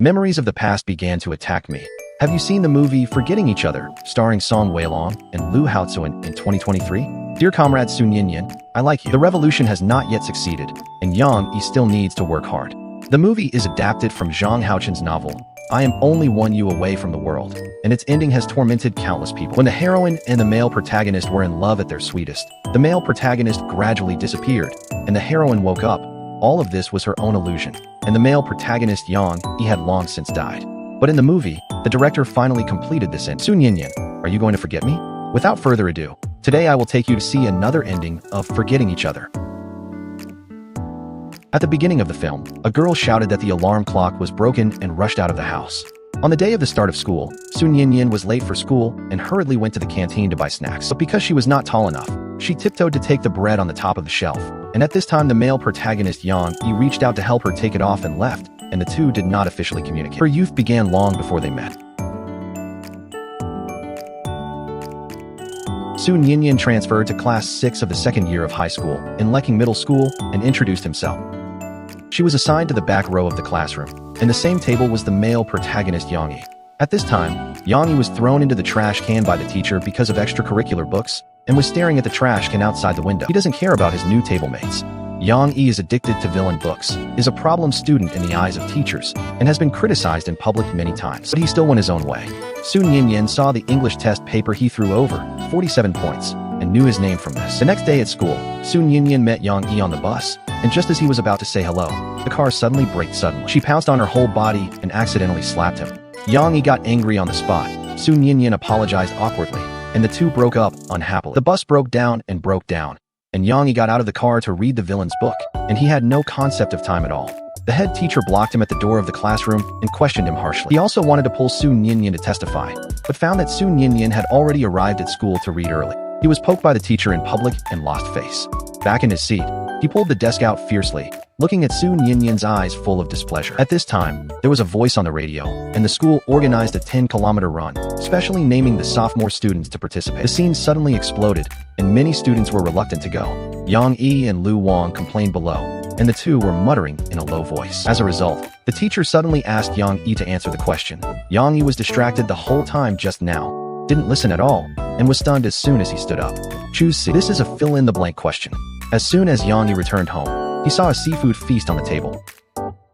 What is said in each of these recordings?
Memories of the past began to attack me. Have you seen the movie Forgetting Each Other, starring Song Weilong and Liu Haozu in 2023? Dear comrade Sun Yinyin, I like you. The revolution has not yet succeeded, and Yang Yi still needs to work hard. The movie is adapted from Zhang Haochun's novel, I Am Only One You Away from the World, and its ending has tormented countless people. When the heroine and the male protagonist were in love at their sweetest, the male protagonist gradually disappeared, and the heroine woke up. All of this was her own illusion, and the male protagonist Yang Yi had long since died. But in the movie, the director finally completed this end. Sun Yinyin, are you going to forget me? Without further ado, today I will take you to see another ending of Forgetting Each Other. At the beginning of the film, a girl shouted that the alarm clock was broken and rushed out of the house. On the day of the start of school, Sun Yinyin was late for school and hurriedly went to the canteen to buy snacks. But because she was not tall enough, she tiptoed to take the bread on the top of the shelf. And at this time, the male protagonist Yang Yi reached out to help her take it off and left, and the two did not officially communicate. Her youth began long before they met. Sun Yinyin transferred to class 6 of the second year of high school in Leking Middle School and introduced himself. She was assigned to the back row of the classroom, and the same table was the male protagonist Yang Yi. At this time, Yang Yi was thrown into the trash can by the teacher because of extracurricular books and was staring at the trash can outside the window. He doesn't care about his new table mates. Yang Yi is addicted to villain books, is a problem student in the eyes of teachers, and has been criticized in public many times. But he still went his own way. Sun Yinyin saw the English test paper he threw over, 47 points, and knew his name from this. The next day at school, Sun Yinyin met Yang Yi on the bus, and just as he was about to say hello, the car suddenly braked suddenly. She pounced on her whole body and accidentally slapped him. Yang Yi got angry on the spot. Sun Yinyin apologized awkwardly, and the two broke up unhappily. The bus broke down, and Yang Yi got out of the car to read the villain's book, and he had no concept of time at all. The head teacher blocked him at the door of the classroom and questioned him harshly. He also wanted to pull Sun Yinyin to testify, but found that Sun Yinyin had already arrived at school to read early. He was poked by the teacher in public and lost face. Back in his seat, he pulled the desk out fiercely, looking at Sun Yinyin's eyes full of displeasure. At this time, there was a voice on the radio, and the school organized a 10-kilometer run, specially naming the sophomore students to participate. The scene suddenly exploded, and many students were reluctant to go. Yang Yi and Lu Wang complained below, and the two were muttering in a low voice. As a result, the teacher suddenly asked Yang Yi to answer the question. Yang Yi was distracted the whole time just now, didn't listen at all, and was stunned as soon as he stood up. Choose C. This is a fill-in-the-blank question. As soon as Yang Yi returned home, he saw a seafood feast on the table.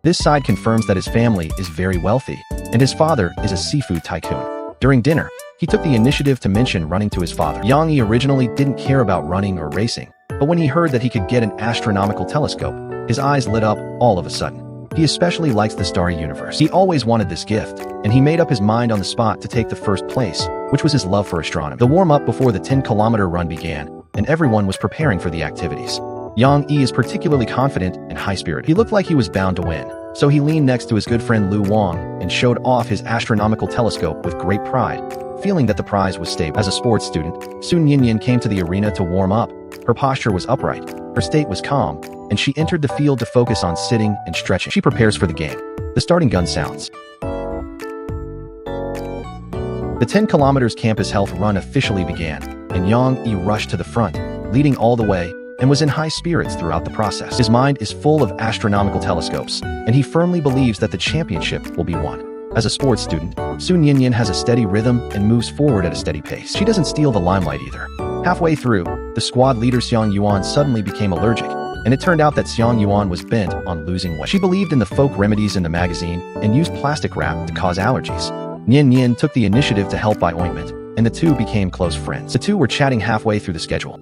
This side confirms that his family is very wealthy, and his father is a seafood tycoon. During dinner, he took the initiative to mention running to his father. Yang Yi originally didn't care about running or racing, but when he heard that he could get an astronomical telescope, his eyes lit up all of a sudden. He especially likes the starry universe. He always wanted this gift, and he made up his mind on the spot to take the first place, which was his love for astronomy. The warm-up before the 10-kilometer run began, and everyone was preparing for the activities. Yang Yi is particularly confident and high-spirited. He looked like he was bound to win, so he leaned next to his good friend Lu Wang and showed off his astronomical telescope with great pride, feeling that the prize was stable. As a sports student, Sun Yinyin came to the arena to warm up. Her posture was upright, her state was calm, and she entered the field to focus on sitting and stretching. She prepares for the game. The starting gun sounds. The 10 kilometers campus health run officially began, and Yang Yi rushed to the front, leading all the way, and was in high spirits throughout the process. His mind is full of astronomical telescopes, and he firmly believes that the championship will be won. As a sports student, Sun Yinyin has a steady rhythm and moves forward at a steady pace. She doesn't steal the limelight either. Halfway through, the squad leader Xiang Yuan suddenly became allergic, and it turned out that Xiang Yuan was bent on losing weight. She believed in the folk remedies in the magazine and used plastic wrap to cause allergies. Nian Yin took the initiative to help buy ointment, and the two became close friends. The two were chatting halfway through the schedule.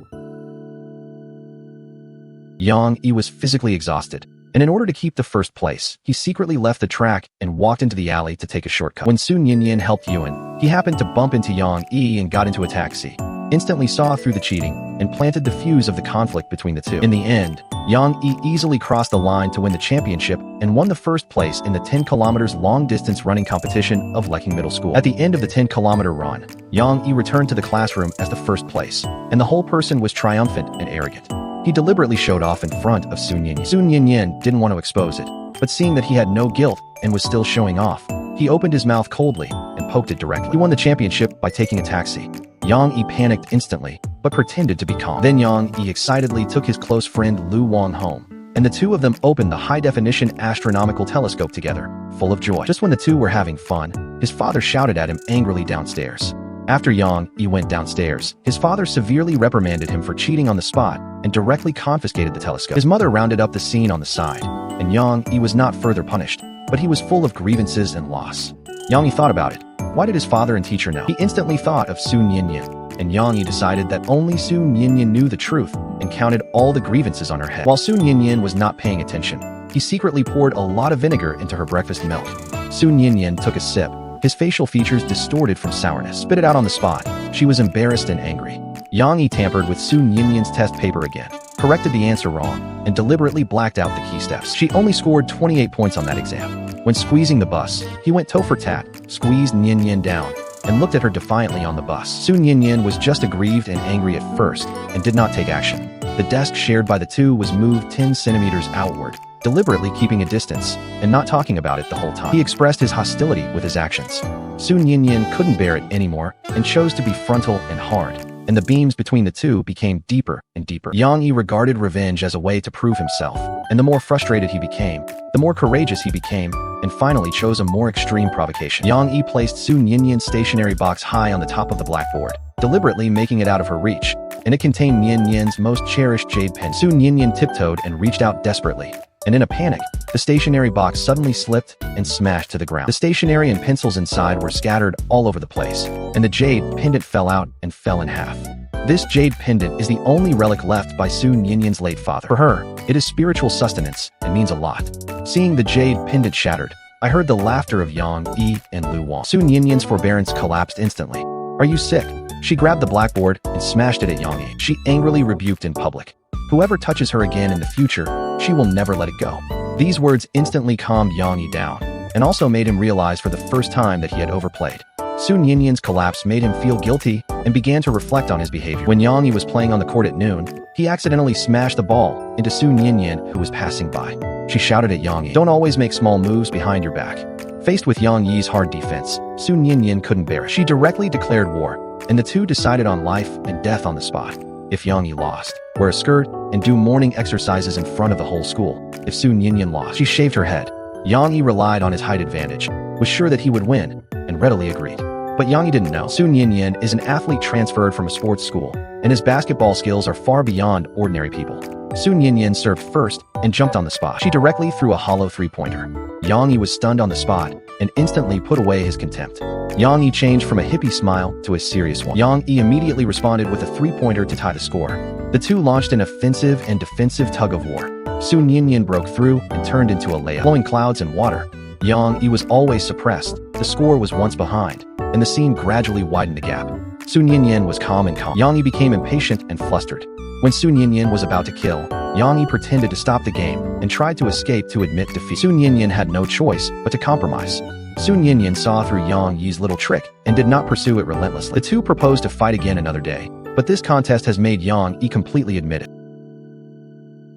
Yang Yi was physically exhausted, and in order to keep the first place, he secretly left the track and walked into the alley to take a shortcut. When Sun Yinyin helped Yuan, he happened to bump into Yang Yi and got into a taxi, instantly saw through the cheating, and planted the fuse of the conflict between the two. In the end, Yang Yi easily crossed the line to win the championship and won the first place in the 10 kilometers long-distance running competition of Leking Middle School. At the end of the 10-kilometer run, Yang Yi returned to the classroom as the first place, and the whole person was triumphant and arrogant. He deliberately showed off in front of Sun Yinyin. Sun Yinyin didn't want to expose it, but seeing that he had no guilt and was still showing off, he opened his mouth coldly and poked it directly. He won the championship by taking a taxi. Yang Yi panicked instantly, but pretended to be calm. Then Yang Yi excitedly took his close friend Lu Wang home, and the two of them opened the high-definition astronomical telescope together, full of joy. Just when the two were having fun, his father shouted at him angrily downstairs. After Yang Yi went downstairs, his father severely reprimanded him for cheating on the spot and directly confiscated the telescope. His mother rounded up the scene on the side, and Yang Yi was not further punished, but he was full of grievances and loss. Yang Yi thought about it. Why did his father and teacher know? He instantly thought of Sun Yinyin, and Yang Yi decided that only Sun Yinyin knew the truth and counted all the grievances on her head. While Sun Yinyin was not paying attention, he secretly poured a lot of vinegar into her breakfast milk. Sun Yinyin took a sip, his facial features distorted from sourness. Spit it out on the spot. She was embarrassed and angry. Yang Yi tampered with Sun Yinyin's test paper again, corrected the answer wrong, and deliberately blacked out the key steps. She only scored 28 points on that exam. When squeezing the bus, he went toe for tat, squeezed Yinyin down, and looked at her defiantly on the bus. Sun Yinyin was just aggrieved and angry at first, and did not take action. The desk shared by the two was moved 10 centimeters outward, deliberately keeping a distance, and not talking about it the whole time. He expressed his hostility with his actions. Sun Yinyin couldn't bear it anymore, and chose to be frontal and hard, and the beams between the two became deeper and deeper. Yang Yi regarded revenge as a way to prove himself, and the more frustrated he became, the more courageous he became, and finally chose a more extreme provocation. Yang Yi placed Sun Yinyin's stationery box high on the top of the blackboard, deliberately making it out of her reach, and it contained Yinyin's most cherished jade pen. Sun Yinyin tiptoed and reached out desperately, and in a panic, the stationery box suddenly slipped and smashed to the ground. The stationery and pencils inside were scattered all over the place, and the jade pendant fell out and fell in half. This jade pendant is the only relic left by Sun Yinyin's late father. For her, it is spiritual sustenance and means a lot. Seeing the jade pendant shattered, I heard the laughter of Yang Yi and Lu Wang. Sun Yinyin's forbearance collapsed instantly. Are you sick? She grabbed the blackboard and smashed it at Yang Yi. She angrily rebuked in public. Whoever touches her again in the future, she will never let it go. These words instantly calmed Yang Yi down, and also made him realize for the first time that he had overplayed. Sun Yinyin's collapse made him feel guilty and began to reflect on his behavior. When Yang Yi was playing on the court at noon, he accidentally smashed the ball into Sun Yinyin, who was passing by. She shouted at Yang Yi, "Don't always make small moves behind your back." Faced with Yang Yi's hard defense, Sun Yinyin couldn't bear it. She directly declared war, and the two decided on life and death on the spot. If Yang Yi lost, wear a skirt and do morning exercises in front of the whole school. If Sun Yinyin lost, she shaved her head. Yang Yi relied on his height advantage, was sure that he would win, and readily agreed. But Yang Yi didn't know. Sun Yinyin is an athlete transferred from a sports school, and his basketball skills are far beyond ordinary people. Sun Yinyin served first and jumped on the spot. She directly threw a hollow three-pointer. Yang Yi was stunned on the spot and instantly put away his contempt. Yang Yi changed from a hippie smile to a serious one. Yang Yi immediately responded with a three-pointer to tie the score. The two launched an offensive and defensive tug-of-war. Sun Yinyin broke through and turned into a layup. Blowing clouds and water, Yang Yi was always suppressed. The score was once behind, and the scene gradually widened the gap. Sun Yinyin was calm and calm. Yang Yi became impatient and flustered. When Sun Yinyin was about to kill, Yang Yi pretended to stop the game and tried to escape to admit defeat. Sun Yinyin had no choice but to compromise. Sun Yinyin saw through Yang Yi's little trick and did not pursue it relentlessly. The two proposed to fight again another day, but this contest has made Yang Yi completely admit it.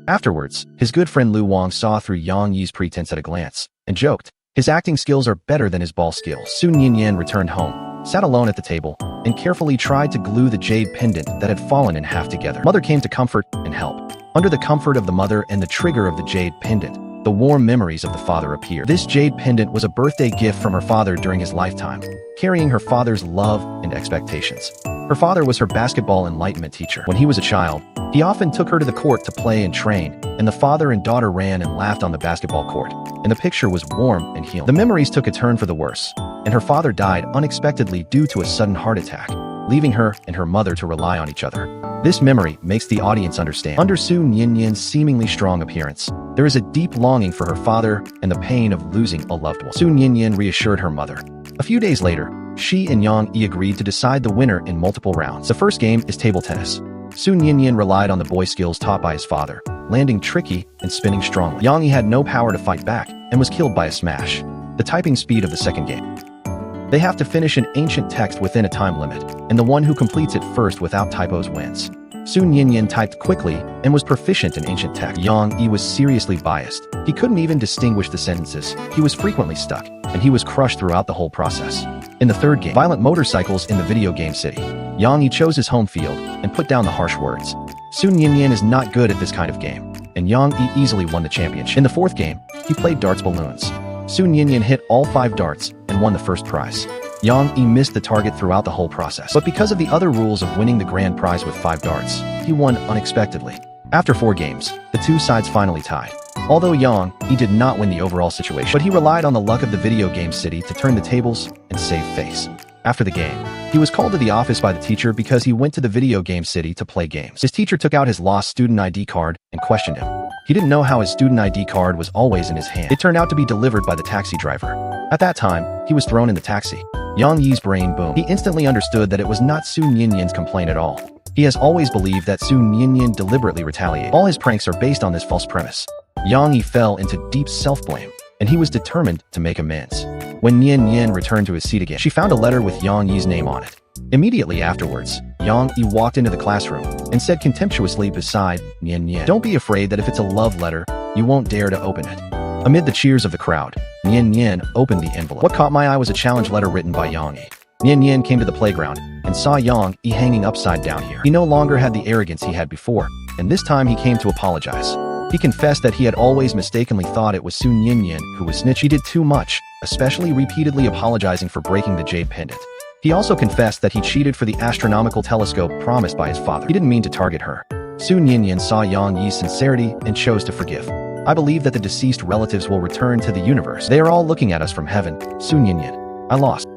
Afterwards, his good friend Lu Wang saw through Yang Yi's pretense at a glance, and joked, "His acting skills are better than his ball skills." Sun Yinyin returned home, sat alone at the table, and carefully tried to glue the jade pendant that had fallen in half together. Mother came to comfort and help. Under the comfort of the mother and the trigger of the jade pendant, the warm memories of the father appeared. This jade pendant was a birthday gift from her father during his lifetime, carrying her father's love and expectations. Her father was her basketball enlightenment teacher. When he was a child, he often took her to the court to play and train, and the father and daughter ran and laughed on the basketball court, and the picture was warm and healing. The memories took a turn for the worse, and her father died unexpectedly due to a sudden heart attack, leaving her and her mother to rely on each other. This memory makes the audience understand. Under Sun Yinyin's seemingly strong appearance, there is a deep longing for her father and the pain of losing a loved one. Sun Yinyin reassured her mother. A few days later, she and Yang Yi agreed to decide the winner in multiple rounds. The first game is table tennis. Sun Yinyin relied on the boy skills taught by his father, landing tricky and spinning strongly. Yang Yi had no power to fight back and was killed by a smash. The typing speed of the second game. They have to finish an ancient text within a time limit, and the one who completes it first without typos wins. Sun Yinyin typed quickly and was proficient in ancient text. Yang Yi was seriously biased. He couldn't even distinguish the sentences. He was frequently stuck, and he was crushed throughout the whole process. In the third game, violent motorcycles in the video game city. Yang Yi chose his home field and put down the harsh words. Sun Yinyin is not good at this kind of game. and Yang Yi easily won the championship. In the fourth game, he played darts balloons. Su Ninian hit all 5 darts and won the first prize. Yang Yi missed the target throughout the whole process, but because of the other rules of winning the grand prize with 5 darts, he won unexpectedly. After 4 games, the two sides finally tied. Although Yang Yi did not win the overall situation, but he relied on the luck of the video game city to turn the tables and save face. After the game, he was called to the office by the teacher because he went to the video game city to play games. His teacher took out his lost student ID card and questioned him. He didn't know how his student ID card was always in his hand. It turned out to be delivered by the taxi driver. At that time, he was thrown in the taxi. Yang Yi's brain boomed. He instantly understood that it was not Su Ninian's complaint at all. He has always believed that Su Ninian deliberately retaliated. All his pranks are based on this false premise. Yang Yi fell into deep self-blame, and he was determined to make amends. When Nian Yin returned to his seat again, she found a letter with Yang Yi's name on it. Immediately afterwards, Yang Yi walked into the classroom and said contemptuously beside Nian Yin, "Don't be afraid that if it's a love letter, you won't dare to open it." Amid the cheers of the crowd, Nian Yin opened the envelope. What caught my eye was a challenge letter written by Yang Yi. Nian Yin came to the playground and saw Yang Yi hanging upside down here. He no longer had the arrogance he had before, and this time he came to apologize. He confessed that he had always mistakenly thought it was Su Ninian who was snitch. He did too much, especially repeatedly apologizing for breaking the jade pendant. He also confessed that he cheated for the astronomical telescope promised by his father. He didn't mean to target her. Su Ninian saw Yang Yi's sincerity and chose to forgive. "I believe that the deceased relatives will return to the universe. They are all looking at us from heaven. Su Ninian. I lost."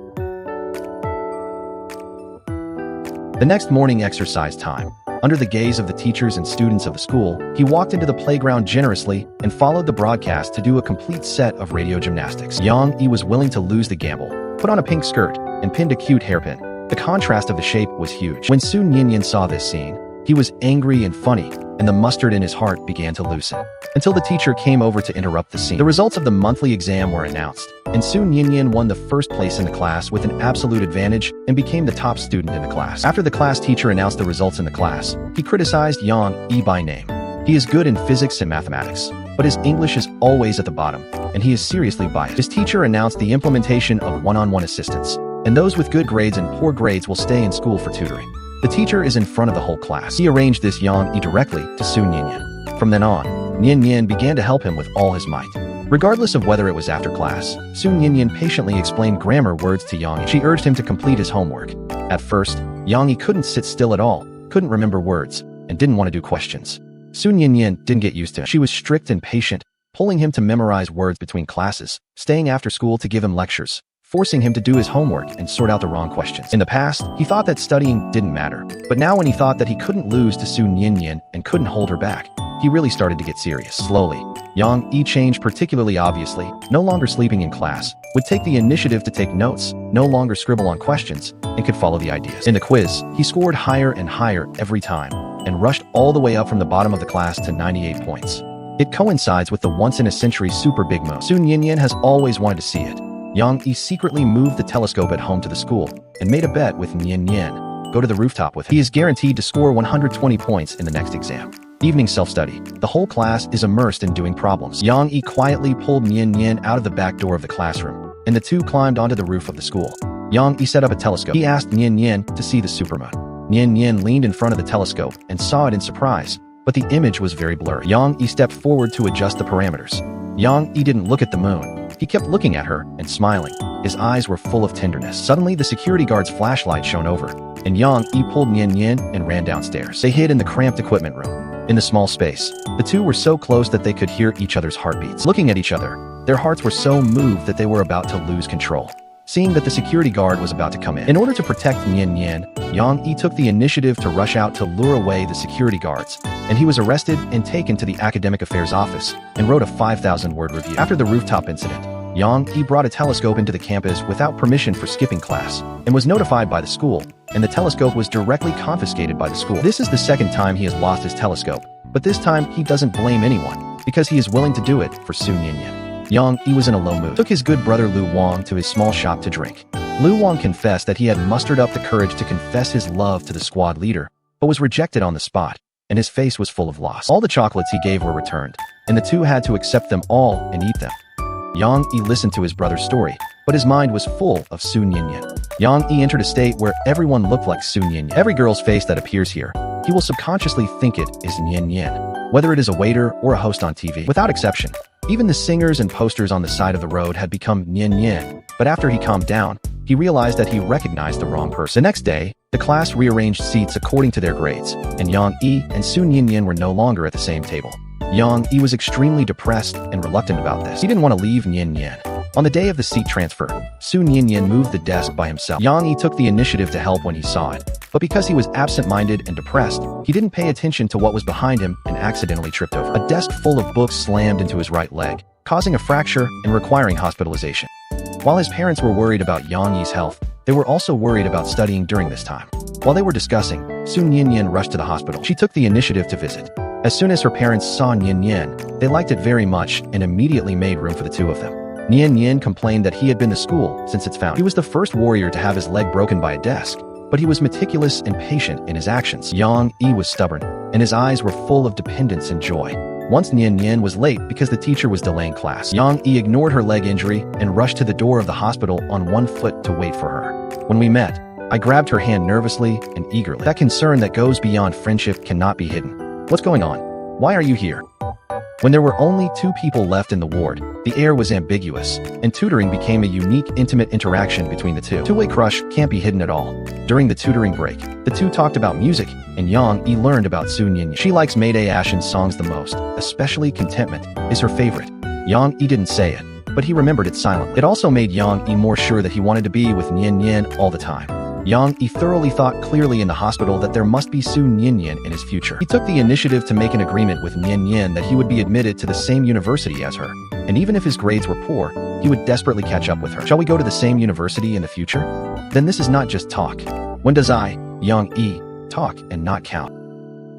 The next morning exercise time, under the gaze of the teachers and students of the school, he walked into the playground generously and followed the broadcast to do a complete set of radio gymnastics. Yang Yi was willing to lose the gamble, put on a pink skirt, and pinned a cute hairpin. The contrast of the shape was huge. When Su Ninian saw this scene, he was angry and funny, and the mustard in his heart began to loosen. Until the teacher came over to interrupt the scene. The results of the monthly exam were announced, and Su Ninian won the first place in the class with an absolute advantage and became the top student in the class. After the class teacher announced the results in the class, he criticized Yang Yi by name. He is good in physics and mathematics, but his English is always at the bottom, and he is seriously biased. His teacher announced the implementation of one-on-one assistance, and those with good grades and poor grades will stay in school for tutoring. The teacher is in front of the whole class. He arranged this Yang Yi directly to Su Ninian. From then on, Nian Yin began to help him with all his might. Regardless of whether it was after class, Su Ninian patiently explained grammar words to Yang Yi. She urged him to complete his homework. At first, Yang Yi couldn't sit still at all, couldn't remember words, and didn't want to do questions. Su Ninian didn't get used to it. She was strict and patient, pulling him to memorize words between classes, staying after school to give him lectures, forcing him to do his homework and sort out the wrong questions. In the past, he thought that studying didn't matter, but now when he thought that he couldn't lose to Su Ninian and couldn't hold her back, he really started to get serious. Slowly, Yang Yi changed particularly obviously, no longer sleeping in class, would take the initiative to take notes, no longer scribble on questions, and could follow the ideas. In the quiz, he scored higher and higher every time, and rushed all the way up from the bottom of the class to 98 points. It coincides with the once-in-a-century super big moon. Su Ninian has always wanted to see it. Yang Yi secretly moved the telescope at home to the school and made a bet with Nian Yin. Go to the rooftop with him. He is guaranteed to score 120 points in the next exam. Evening self-study. The whole class is immersed in doing problems. Yang Yi quietly pulled Nian Yin out of the back door of the classroom, and the two climbed onto the roof of the school. Yang Yi set up a telescope. He asked Nian Yin to see the supermoon. Nian Yin leaned in front of the telescope and saw it in surprise, but the image was very blurry. Yang Yi stepped forward to adjust the parameters. Yang Yi didn't look at the moon. He kept looking at her and smiling. His eyes were full of tenderness. Suddenly, the security guard's flashlight shone over, and Yang Yi pulled Nian Yin and ran downstairs. They hid in the cramped equipment room. In the small space, the two were so close that they could hear each other's heartbeats. Looking at each other, their hearts were so moved that they were about to lose control. Seeing that the security guard was about to come in order to protect Nian Yin, Yang Yi took the initiative to rush out to lure away the security guards, and he was arrested and taken to the academic affairs office and wrote a 5,000-word review. After the rooftop incident, Yang Yi brought a telescope into the campus without permission for skipping class and was notified by the school, and the telescope was directly confiscated by the school. This is the second time he has lost his telescope, but this time he doesn't blame anyone because he is willing to do it for Su Ninian. Yang Yi was in a low mood. Took his good brother Lu Wang to his small shop to drink. Lu Wang confessed that he had mustered up the courage to confess his love to the squad leader, but was rejected on the spot, and his face was full of loss. All the chocolates he gave were returned, and the two had to accept them all and eat them. Yang Yi listened to his brother's story, but his mind was full of Su Ninian. Yang Yi entered a state where everyone looked like Su Ninian. Every girl's face that appears here, he will subconsciously think it is Nian Yin. whether it is a waiter or a host on TV. Without exception, even the singers and posters on the side of the road had become Nian Nian, but after he calmed down, he realized that he recognized the wrong person. The next day, the class rearranged seats according to their grades, and Yang Yi and Su Nian were no longer at the same table. Yang Yi was extremely depressed and reluctant about this. He didn't want to leave Nian Nian. On the day of the seat transfer, Su Nian moved the desk by himself. Yang Yi took the initiative to help when he saw it, but because he was absent-minded and depressed, he didn't pay attention to what was behind him and accidentally tripped over. A desk full of books slammed into his right leg, causing a fracture and requiring hospitalization. While his parents were worried about Yang Yi's health, they were also worried about studying during this time. While they were discussing, Su Nian rushed to the hospital. She took the initiative to visit. As soon as her parents saw Nian, they liked it very much and immediately made room for the two of them. Nian complained that he had been to school since its founding. He was the first warrior to have his leg broken by a desk, but he was meticulous and patient in his actions. Yang Yi was stubborn, and his eyes were full of dependence and joy. Once Nian was late because the teacher was delaying class. Yang Yi ignored her leg injury and rushed to the door of the hospital on one foot to wait for her. When we met, I grabbed her hand nervously and eagerly. That concern that goes beyond friendship cannot be hidden. What's going on? Why are you here? When there were only 2 people left in the ward, the air was ambiguous, and tutoring became a unique, intimate interaction between the two. Two-way crush can't be hidden at all. During the tutoring break, the two talked about music, and Yang Yi learned about Su Nian. She likes Mayday Ashen's songs the most, especially Contentment is her favorite. Yang Yi didn't say it, but he remembered it silently. It also made Yang Yi more sure that he wanted to be with Nian all the time. Yang Yi thoroughly thought clearly in the hospital that there must be Su Nian in his future. He took the initiative to make an agreement with Nian that he would be admitted to the same university as her, and even if his grades were poor, he would desperately catch up with her. Shall we go to the same university in the future? Then this is not just talk. When does I, Yang Yi, talk and not count?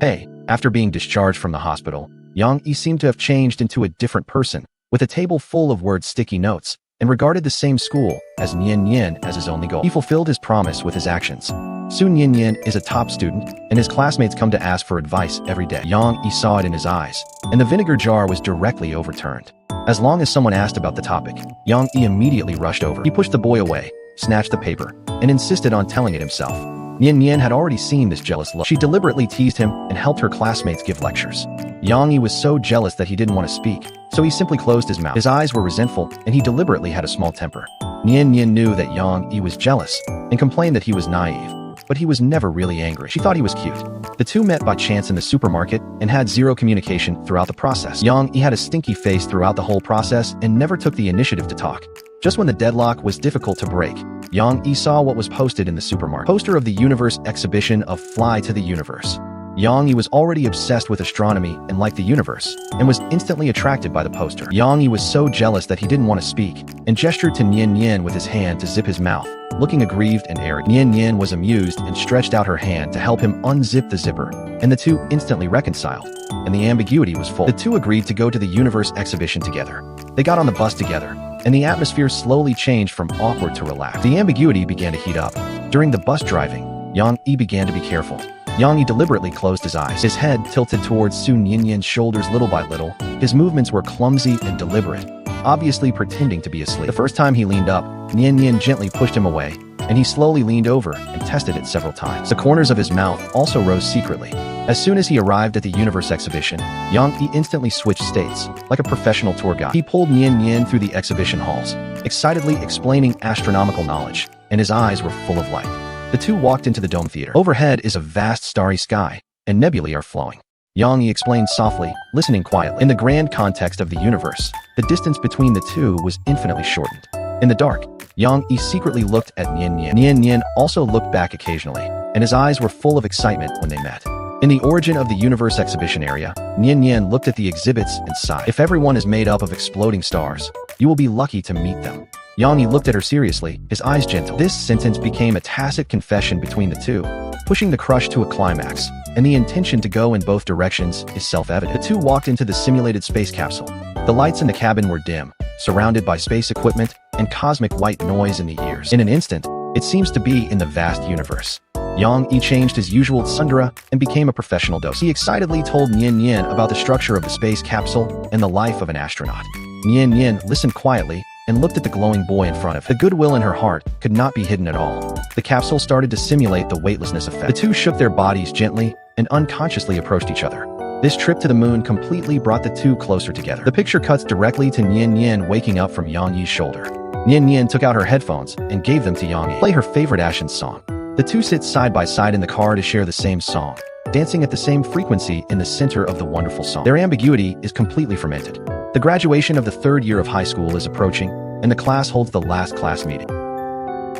Hey, after being discharged from the hospital, Yang Yi seemed to have changed into a different person, with a table full of word sticky notes, and regarded the same school as Nian as his only goal. He fulfilled his promise with his actions. Su Nian is a top student, and his classmates come to ask for advice every day. Yang Yi saw it in his eyes, and the vinegar jar was directly overturned. As long as someone asked about the topic, Yang Yi immediately rushed over. He pushed the boy away, snatched the paper, and insisted on telling it himself. Nian had already seen this jealous look. She deliberately teased him and helped her classmates give lectures. Yang Yi was so jealous that he didn't want to speak, so he simply closed his mouth. His eyes were resentful, and he deliberately had a small temper. Nian knew that Yang Yi was jealous and complained that he was naive, but he was never really angry. She thought he was cute. The two met by chance in the supermarket and had zero communication throughout the process. Yang Yi had a stinky face throughout the whole process and never took the initiative to talk. Just when the deadlock was difficult to break, Yang Yi saw what was posted in the supermarket. Poster of the Universe exhibition of Fly to the Universe. Yang Yi was already obsessed with astronomy and liked the universe, and was instantly attracted by the poster. Yang Yi was so jealous that he didn't want to speak, and gestured to Nian with his hand to zip his mouth, looking aggrieved and arrogant. Nian was amused and stretched out her hand to help him unzip the zipper, and the two instantly reconciled, and the ambiguity was full. The two agreed to go to the universe exhibition together. They got on the bus together, and the atmosphere slowly changed from awkward to relaxed. The ambiguity began to heat up. During the bus driving, Yang Yi began to be careful. Yang Yi deliberately closed his eyes. His head tilted towards Su Nian's shoulders little by little. His movements were clumsy and deliberate, obviously pretending to be asleep. The first time he leaned up, Nian gently pushed him away, and he slowly leaned over and tested it several times. The corners of his mouth also rose secretly. As soon as he arrived at the Universe exhibition, Yang Yi instantly switched states, like a professional tour guide. He pulled Nian through the exhibition halls, excitedly explaining astronomical knowledge, and his eyes were full of light. The two walked into the dome theater. Overhead is a vast starry sky, and nebulae are flowing. Yang Yi explained softly, listening quietly. In the grand context of the universe, the distance between the two was infinitely shortened. In the dark, Yang Yi secretly looked at Nian. Nian also looked back occasionally, and his eyes were full of excitement when they met. In the origin of the universe exhibition area, Nian looked at the exhibits and sighed. If everyone is made up of exploding stars, you will be lucky to meet them. Yang Yi looked at her seriously, his eyes gentle. This sentence became a tacit confession between the two, pushing the crush to a climax, and the intention to go in both directions is self-evident. The two walked into the simulated space capsule. The lights in the cabin were dim, surrounded by space equipment and cosmic white noise in the ears. In an instant, it seems to be in the vast universe. Yang Yi changed his usual tsundere and became a professional docent. He excitedly told Nian about the structure of the space capsule and the life of an astronaut. Nian listened quietly and looked at the glowing boy in front of her. The goodwill in her heart could not be hidden at all. The capsule started to simulate the weightlessness effect. The two shook their bodies gently and unconsciously approached each other. This trip to the moon completely brought the two closer together. The picture cuts directly to Nian Nian waking up from Yang Yi's shoulder. Nian Nian took out her headphones and gave them to Yang Yi. Play her favorite Ashen's song. The two sit side by side in the car to share the same song, dancing at the same frequency in the center of the wonderful song. Their ambiguity is completely fermented. The graduation of the third year of high school is approaching, and the class holds the last class meeting.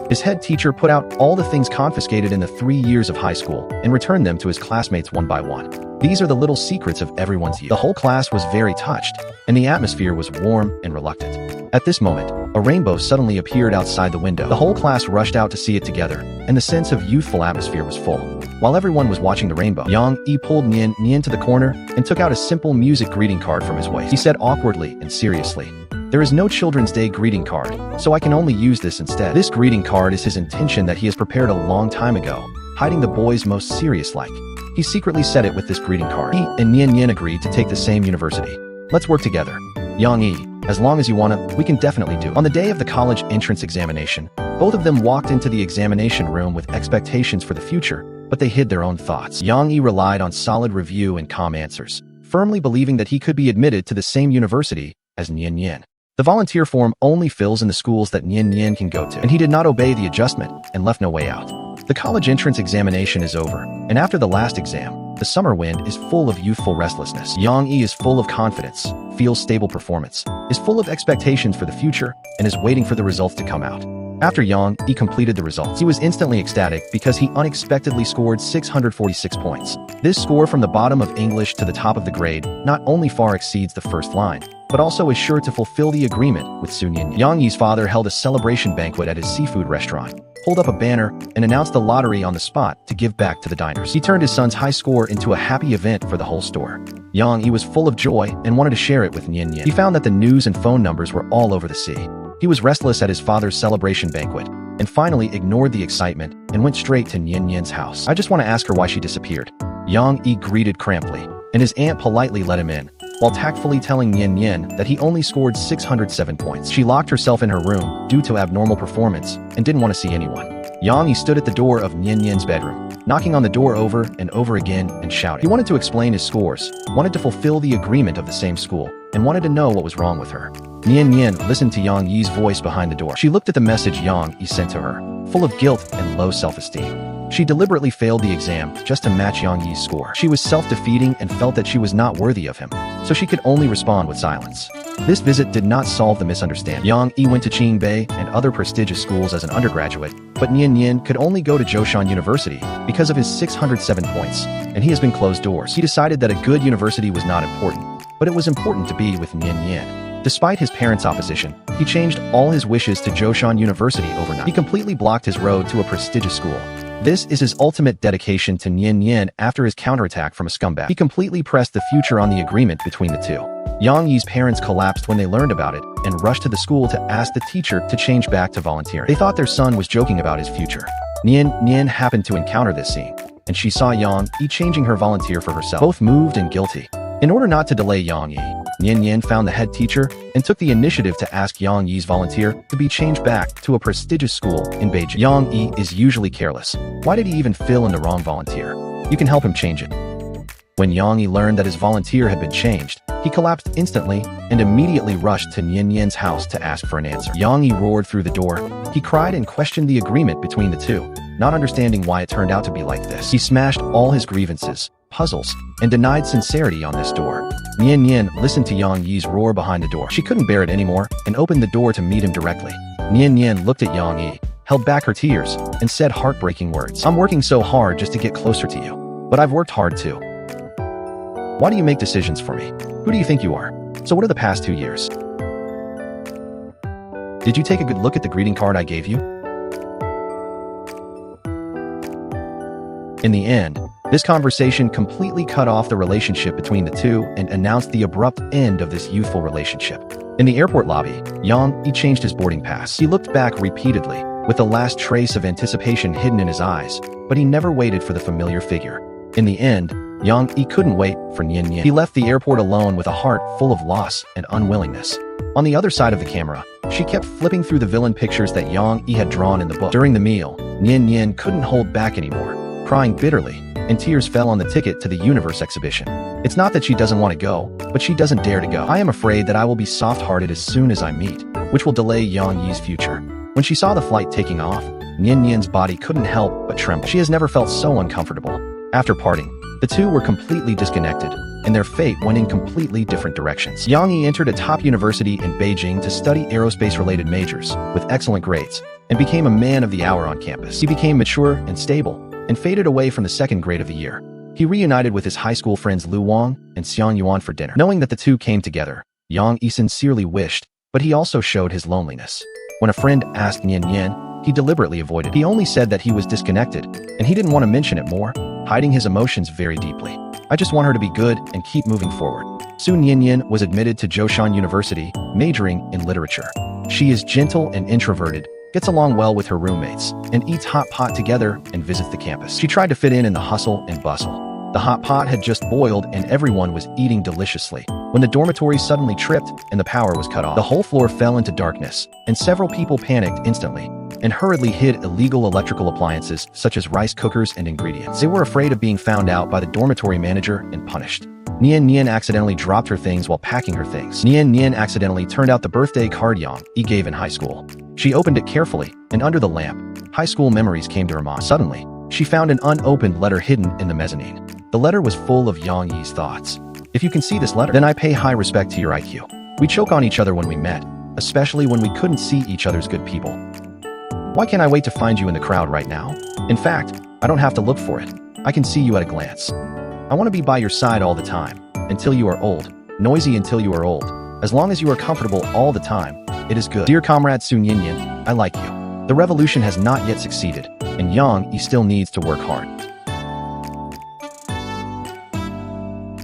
His head teacher put out all the things confiscated in the 3 years of high school and returned them to his classmates one by one. These are the little secrets of everyone's youth. The whole class was very touched, and the atmosphere was warm and reluctant. At this moment, a rainbow suddenly appeared outside the window. The whole class rushed out to see it together, and the sense of youthful atmosphere was full. While everyone was watching the rainbow, Yang Yi pulled Nian Nian to the corner and took out a simple music greeting card from his waist. He said awkwardly and seriously, "There is no Children's Day greeting card, so I can only use this instead." This greeting card is his intention that he has prepared a long time ago, hiding the boy's most serious like. He secretly said it with this greeting card. He and Nian Nian agreed to take the same university. "Let's work together. Yang Yi, as long as you wanna, we can definitely do it." On the day of the college entrance examination, both of them walked into the examination room with expectations for the future, but they hid their own thoughts. Yang Yi relied on solid review and calm answers, firmly believing that he could be admitted to the same university as Nian Nian. The volunteer form only fills in the schools that Nian Nian can go to, and he did not obey the adjustment and left no way out. The college entrance examination is over, and after the last exam, the summer wind is full of youthful restlessness. Yang Yi is full of confidence, feels stable performance, is full of expectations for the future, and is waiting for the results to come out. After Yang Yi completed the results, he was instantly ecstatic because he unexpectedly scored 646 points. This score from the bottom of English to the top of the grade not only far exceeds the first line, but also is sure to fulfill the agreement with Su Nian. Yang Yi's father held a celebration banquet at his seafood restaurant, pulled up a banner, and announced the lottery on the spot to give back to the diners. He turned his son's high score into a happy event for the whole store. Yang Yi was full of joy and wanted to share it with Nian Nian. He found that the news and phone numbers were all over the sea. He was restless at his father's celebration banquet, and finally ignored the excitement and went straight to Nian Nian's house. "I just want to ask her why she disappeared." Yang Yi greeted crampedly, and his aunt politely let him in, while tactfully telling Nian Nian that he only scored 607 points. She locked herself in her room due to abnormal performance and didn't want to see anyone. Yang Yi stood at the door of Nian Nian's bedroom, knocking on the door over and over again and shouting. He wanted to explain his scores, wanted to fulfill the agreement of the same school, and wanted to know what was wrong with her. Nian Nian listened to Yang Yi's voice behind the door. She looked at the message Yang Yi sent to her, full of guilt and low self-esteem. She deliberately failed the exam just to match Yang Yi's score. She was self-defeating and felt that she was not worthy of him, so she could only respond with silence. This visit did not solve the misunderstanding. Yang Yi went to Qingbei and other prestigious schools as an undergraduate, but Nian Nian could only go to Zhoushan University because of his 607 points, and he has been closed doors. He decided that a good university was not important, but it was important to be with Nian Nian. Despite his parents' opposition, he changed all his wishes to Zhoushan University overnight. He completely blocked his road to a prestigious school. This is his ultimate dedication to Nian Nian after his counterattack from a scumbag. He completely pressed the future on the agreement between the two. Yang Yi's parents collapsed when they learned about it and rushed to the school to ask the teacher to change back to volunteering. They thought their son was joking about his future. Nian Nian happened to encounter this scene, and she saw Yang Yi changing her volunteer for herself. Both moved and guilty. In order not to delay Yang Yi, Nian Nian found the head teacher and took the initiative to ask Yang Yi's volunteer to be changed back to a prestigious school in Beijing. Yang Yi is usually careless. Why did he even fill in the wrong volunteer? You can help him change it. When Yang Yi learned that his volunteer had been changed, he collapsed instantly and immediately rushed to Nian Nian's house to ask for an answer. Yang Yi roared through the door. He cried and questioned the agreement between the two, not understanding why it turned out to be like this. He smashed all his grievances, puzzles, and denied sincerity on this door. Nian Nian listened to Yang Yi's roar behind the door. She couldn't bear it anymore and opened the door to meet him directly. Nian Nian looked at Yang Yi, held back her tears, and said heartbreaking words. "I'm working so hard just to get closer to you, but I've worked hard too. Why do you make decisions for me? Who do you think you are? So what are the past 2 years? Did you take a good look at the greeting card I gave you?" In the end, this conversation completely cut off the relationship between the two and announced the abrupt end of this youthful relationship. In the airport lobby, Yang Yi changed his boarding pass. He looked back repeatedly, with the last trace of anticipation hidden in his eyes, but he never waited for the familiar figure. In the end, Yang Yi couldn't wait for Nian Nian. He left the airport alone with a heart full of loss and unwillingness. On the other side of the camera, she kept flipping through the villain pictures that Yang Yi had drawn in the book. During the meal, Nian Nian couldn't hold back anymore, crying bitterly, and tears fell on the ticket to the Universe exhibition. It's not that she doesn't want to go, but she doesn't dare to go. I am afraid that I will be soft-hearted as soon as I meet, which will delay Yang Yi's future. When she saw the flight taking off, Nian Nian's body couldn't help but tremble. She has never felt so uncomfortable. After parting, the two were completely disconnected, and their fate went in completely different directions. Yang Yi entered a top university in Beijing to study aerospace-related majors, with excellent grades, and became a man of the hour on campus. He became mature and stable, and faded away from the second grade of the year. He reunited with his high school friends Lu Wang and Xiang Yuan for dinner. Knowing that the two came together, Yang Yi sincerely wished, but he also showed his loneliness. When a friend asked Nian Nian, he deliberately avoided. He only said that he was disconnected, and he didn't want to mention it more, hiding his emotions very deeply. I just want her to be good and keep moving forward. Soon Nian Nian was admitted to Zhoushan University, majoring in literature. She is gentle and introverted, gets along well with her roommates, and eats hot pot together and visits the campus. She tried to fit in the hustle and bustle. The hot pot had just boiled and everyone was eating deliciously, when the dormitory suddenly tripped and the power was cut off. The whole floor fell into darkness, and several people panicked instantly, and hurriedly hid illegal electrical appliances such as rice cookers and ingredients. They were afraid of being found out by the dormitory manager and punished. Nian Nian accidentally dropped her things while packing her things. Nian Nian accidentally turned out the birthday card Yang Yi gave in high school. She opened it carefully, and under the lamp, high school memories came to her mind. Suddenly, she found an unopened letter hidden in the mezzanine. The letter was full of Yang Yi's thoughts. If you can see this letter, then I pay high respect to your IQ. We choke on each other when we met, especially when we couldn't see each other's good people. Why can't I wait to find you in the crowd right now? In fact, I don't have to look for it. I can see you at a glance. I want to be by your side all the time, until you are old, noisy until you are old. As long as you are comfortable all the time, it is good. Dear comrade Su Nian, I like you. The revolution has not yet succeeded, and Yang Yi still needs to work hard.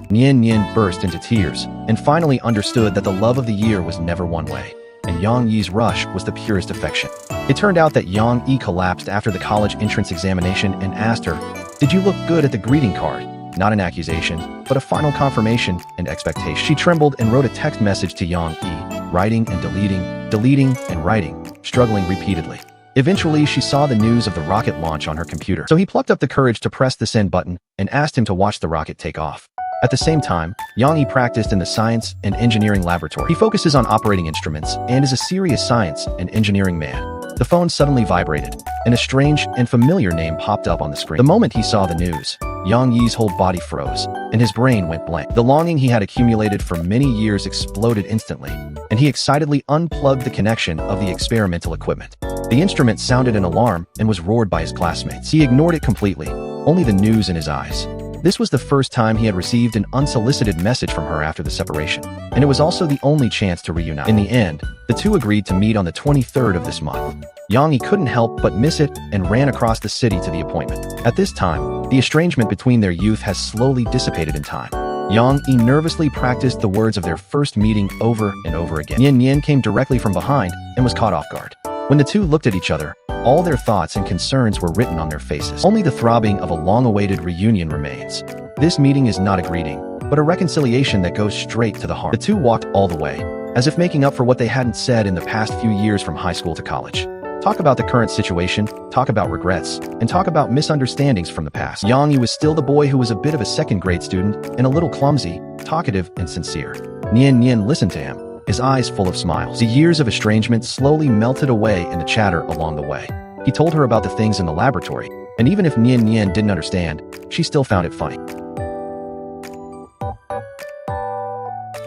Nian Nian burst into tears, and finally understood that the love of the year was never one way, and Yang Yi's rush was the purest affection. It turned out that Yang Yi collapsed after the college entrance examination and asked her, "Did you look good at the greeting card?" Not an accusation, but a final confirmation and expectation. She trembled and wrote a text message to Yang Yi, writing and deleting and writing, struggling repeatedly. Eventually, she saw the news of the rocket launch on her computer. So he plucked up the courage to press the send button and asked him to watch the rocket take off. At the same time, Yang Yi practiced in the science and engineering laboratory. He focuses on operating instruments and is a serious science and engineering man. The phone suddenly vibrated, and a strange and familiar name popped up on the screen. The moment he saw the news, Yang Yi's whole body froze, and his brain went blank. The longing he had accumulated for many years exploded instantly, and he excitedly unplugged the connection of the experimental equipment. The instrument sounded an alarm and was roared by his classmates. He ignored it completely, only the news in his eyes. This was the first time he had received an unsolicited message from her after the separation, and it was also the only chance to reunite. In the end, the two agreed to meet on the 23rd of this month. Yang Yi couldn't help but miss it and ran across the city to the appointment. At this time, the estrangement between their youth has slowly dissipated in time. Yang Yi nervously practiced the words of their first meeting over and over again. Nian Nian came directly from behind and was caught off guard. When the two looked at each other, all their thoughts and concerns were written on their faces. Only the throbbing of a long-awaited reunion remains. This meeting is not a greeting, but a reconciliation that goes straight to the heart. The two walked all the way, as if making up for what they hadn't said in the past few years from high school to college. Talk about the current situation, talk about regrets, and talk about misunderstandings from the past. Yang Yi was still the boy who was a bit of a second-grade student and a little clumsy, talkative, and sincere. Nian Nian listened to him, his eyes full of smiles. The years of estrangement slowly melted away in the chatter along the way. He told her about the things in the laboratory, and even if Nian Nian didn't understand, she still found it funny.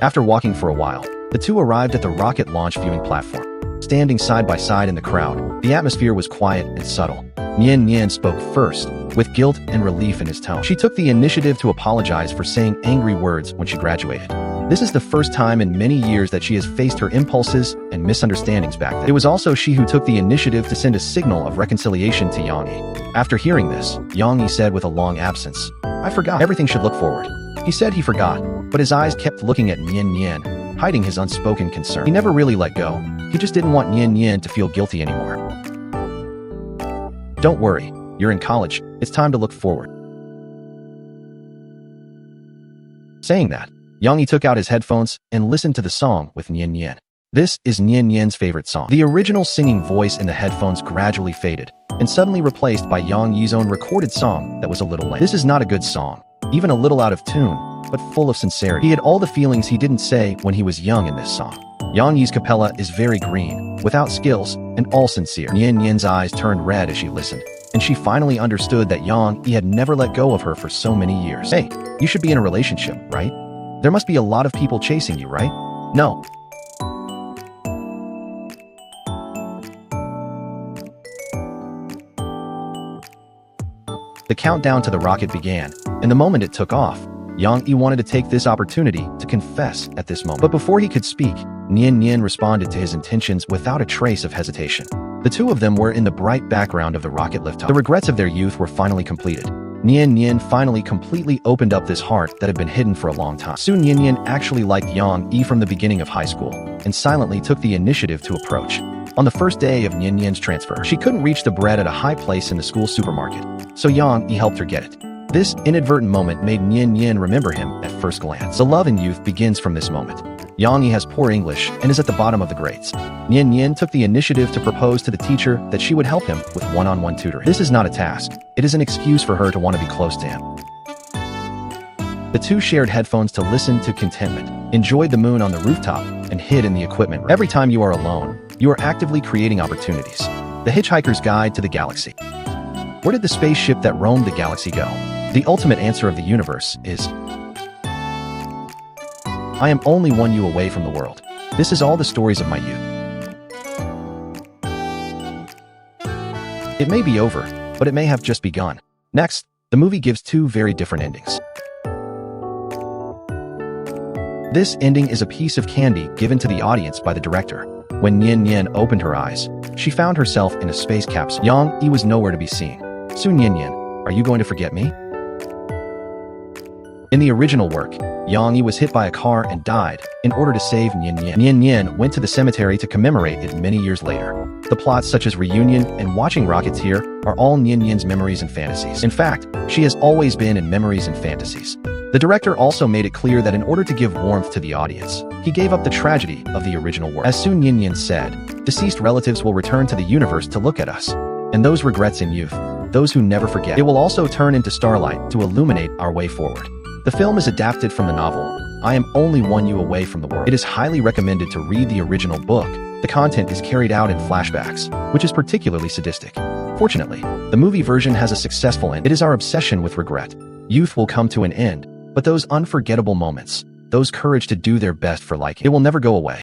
After walking for a while, the two arrived at the rocket launch viewing platform. Standing side by side in the crowd, the atmosphere was quiet and subtle. Nian Nian spoke first, with guilt and relief in his tone. She took the initiative to apologize for saying angry words when she graduated. This is the first time in many years that she has faced her impulses and misunderstandings back then. It was also she who took the initiative to send a signal of reconciliation to Yang Yi. After hearing this, Yang Yi said with a long absence, "I forgot. Everything should look forward." He said he forgot, but his eyes kept looking at Nian Nian, hiding his unspoken concern. He never really let go. He just didn't want Nian Nian to feel guilty anymore. "Don't worry, you're in college. It's time to look forward." Saying that, Yang Yi took out his headphones and listened to the song with Nian Nian. This is Nian Yan's favorite song. The original singing voice in the headphones gradually faded and suddenly replaced by Yang Yi's own recorded song that was a little lame. This is not a good song, even a little out of tune, but full of sincerity. He had all the feelings he didn't say when he was young in this song. Yang Yi's capella is very green, without skills, and all sincere. Nian Yan's eyes turned red as she listened, and she finally understood that Yang Yi had never let go of her for so many years. Hey, you should be in a relationship, right? There must be a lot of people chasing you, right? No. The countdown to the rocket began, and the moment it took off, Yang Yi wanted to take this opportunity to confess at this moment. But before he could speak, Nian Yan responded to his intentions without a trace of hesitation. The two of them were in the bright background of the rocket liftoff. The regrets of their youth were finally completed. Nian Yan finally completely opened up this heart that had been hidden for a long time. Soon Nian Yan actually liked Yang Yi from the beginning of high school, and silently took the initiative to approach. On the first day of Nian Yan's transfer, she couldn't reach the bread at a high place in the school supermarket, so Yang Yi helped her get it. This inadvertent moment made Nian Yan remember him at first glance. The love in youth begins from this moment. Yang Yi has poor English and is at the bottom of the grades. Nian Yan took the initiative to propose to the teacher that she would help him with one-on-one tutoring. This is not a task. It is an excuse for her to want to be close to him. The two shared headphones to listen to contentment, enjoyed the moon on the rooftop, and hid in the equipment room. Every time you are alone, you are actively creating opportunities. The Hitchhiker's Guide to the Galaxy. Where did the spaceship that roamed the galaxy go? The ultimate answer of the universe is, I am only one you away from the world. This is all the stories of my youth. It may be over, but it may have just begun. Next, the movie gives two very different endings. This ending is a piece of candy given to the audience by the director. When Nian Yan opened her eyes, she found herself in a space capsule. Yang Yi was nowhere to be seen. Soon Nian Yan, are you going to forget me? In the original work, Yang Yi was hit by a car and died in order to save Nian Yan. Nian Yan went to the cemetery to commemorate it many years later. The plots such as reunion and watching rockets here are all Nian Yan's memories and fantasies. In fact, she has always been in memories and fantasies. The director also made it clear that in order to give warmth to the audience, he gave up the tragedy of the original work. As Sun Yin said, deceased relatives will return to the universe to look at us. And those regrets in youth, those who never forget. It will also turn into starlight to illuminate our way forward. The film is adapted from the novel, I Am Only One You Away from the World. It is highly recommended to read the original book. The content is carried out in flashbacks, which is particularly sadistic. Fortunately, the movie version has a successful end. It is our obsession with regret. Youth will come to an end, but those unforgettable moments, those courage to do their best for liking, it will never go away.